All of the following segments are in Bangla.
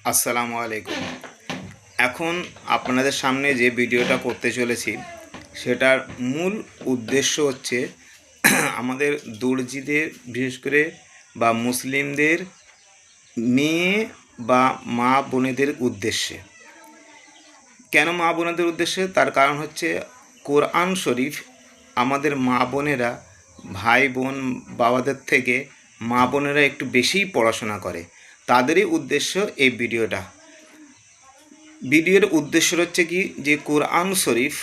আসসালামু আলাইকুম। এখন আপনাদের সামনে যে ভিডিওটা করতে চলেছি সেটার মূল উদ্দেশ্য হচ্ছে আমাদের দর্জিদের, বিশেষ করে বা মুসলিমদের মেয়ে বা মা বোনেদের উদ্দেশ্যে। কেন মা বোনেদের উদ্দেশ্যে? তার কারণ হচ্ছে কোরআন শরীফ আমাদের মা বোনেরা, ভাই বোন বাবাদের থেকে মা বোনেরা একটু বেশিই পড়াশোনা করে, তাদেরই উদ্দেশ্য এই ভিডিওর উদ্দেশ্য হচ্ছে কি, যে কোরআন শরীফ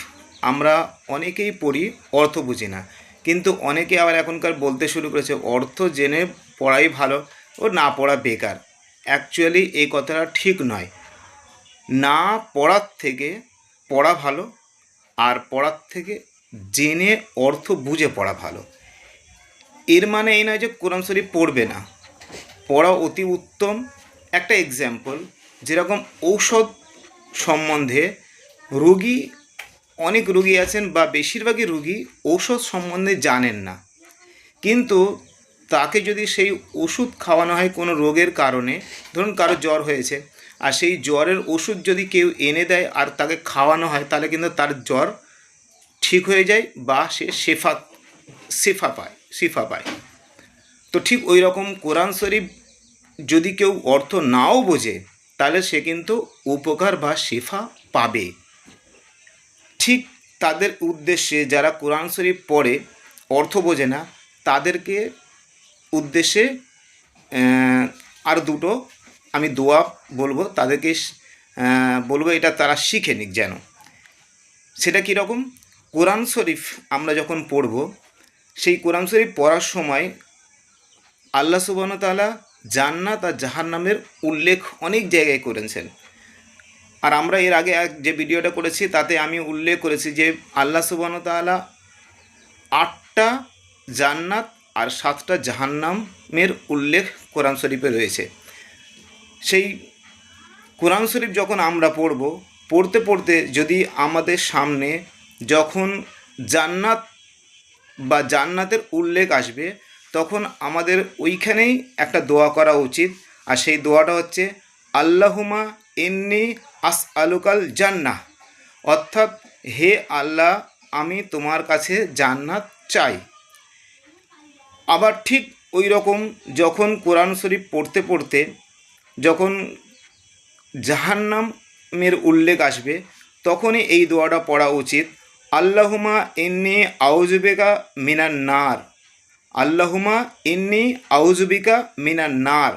আমরা অনেকেই পড়ি, অর্থ বুঝি না, কিন্তু অনেকে আবার এখনকার বলতে শুরু করেছে অর্থ জেনে পড়াই ভালো ও না পড়া বেকার। অ্যাকচুয়ালি এই কথাটা ঠিক নয়। না পড়ার থেকে পড়া ভালো, আর পড়ার থেকে জেনে অর্থ বুঝে পড়া ভালো। এর মানে এই নয় যে কোরআন শরীফ পড়বে না, পড়া অতি উত্তম। একটা এক্সাম্পল, যেরকম ঔষধ সম্বন্ধে অনেক রোগী আছেন বা বেশিরভাগই রোগী ঔষধ সম্বন্ধে জানেন না, কিন্তু তাকে যদি সেই ওষুধ খাওয়ানো হয় কোনো রোগের কারণে, ধরুন কারো জ্বর হয়েছে, আর সেই জ্বরের ওষুধ যদি কেউ এনে দেয় আর তাকে খাওয়ানো হয়, তাহলে কিন্তু তার জ্বর ঠিক হয়ে যায় বা সে শিফা পায়। তো ঠিক ওই রকম কোরআন শরীফ যদি কেউ অর্থ নাও বোঝে, তাহলে সে কিন্তু উপকার বা শিফা পাবে। ঠিক তাদের উদ্দেশ্যে যারা কোরআন শরীফ পড়ে অর্থ বোঝে না, তাদেরকে উদ্দেশ্যে আর দুটো আমি দোয়া বলবো, তাদেরকে বলবো এটা তারা শিখে নিক যেন। সেটা কীরকম? কোরআন শরীফ আমরা যখন পড়ব, সেই কোরআন শরীফ পড়ার সময় আল্লাহ সুবহানাহু ওয়া তাআলা জান্নাত আর জাহান্নামের উল্লেখ অনেক জায়গায় করেছেন। আর আমরা এর আগে যে ভিডিওটা করেছি তাতে আমি উল্লেখ করেছি যে আল্লাহ সুবহানাহু ওয়া তাআলা 8টা জান্নাত আর 7টা জাহান্নামের উল্লেখ কোরআন শরীফে রয়েছে। সেই কোরআন শরীফ যখন আমরা পড়তে পড়তে যদি আমাদের সামনে যখন জান্নাত বা জান্নাতের উল্লেখ আসবে, তখন আমাদের ওইখানেই একটা দোয়া করা উচিত। আর সেই দোয়াটা হচ্ছে আল্লাহুমা ইন্নি আসআলুকাল জান্নাহ, অর্থাৎ হে আল্লাহ, আমি তোমার কাছে জান্নাত চাই। আবার ঠিক ওই রকম যখন কোরআন শরীফ পড়তে পড়তে যখন জাহান্নামের উল্লেখ আসবে, তখনই এই দোয়াটা পড়া উচিত, আল্লাহুমা ইন্নি আউযুবিকা মিনান নার। আল্লাহুমা ইন্নি আউযুবিকা মিনান নার।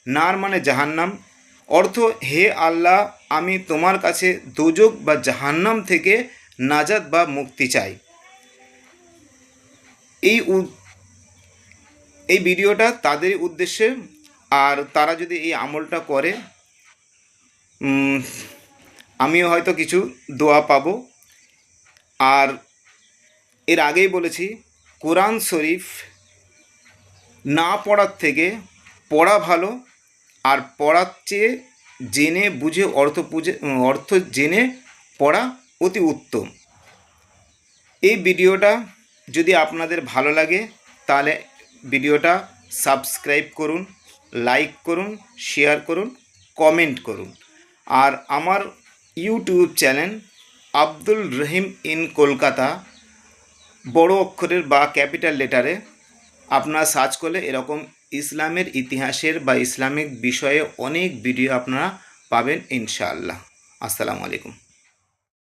নার মানে জাহান্নাম। অর্থ, হে আল্লাহ, আমি তোমার কাছে দোজখ বা জাহান্নাম থেকে নাজাত বা মুক্তি চাই। এই ভিডিওটা তাদের উদ্দেশ্যে। আর তারা যদি এই আমলটা করে, আমিও হয়তো কিছু দোয়া পাবো। আর এর আগেই বলেছি, কোরআন শরীফ না পড়ার থেকে পড়া ভালো, আর পড়ার চেয়ে জেনে বুঝে অর্থ জেনে পড়া অতি উত্তম। এই ভিডিওটা যদি আপনাদের ভালো লাগে, তাহলে ভিডিওটা সাবস্ক্রাইব করুন, লাইক করুন, শেয়ার করুন, কমেন্ট করুন। আর আমার YouTube channel Abdul Rahim in Kolkata, বড় অক্ষরের বা ক্যাপিটাল লেটারে আপনারা সার্চ করলে এরকম ইসলামের ইতিহাসের বা ইসলামিক বিষয়ে অনেক ভিডিও আপনারা পাবেন ইনশাআল্লাহ। আসসালামু আলাইকুম।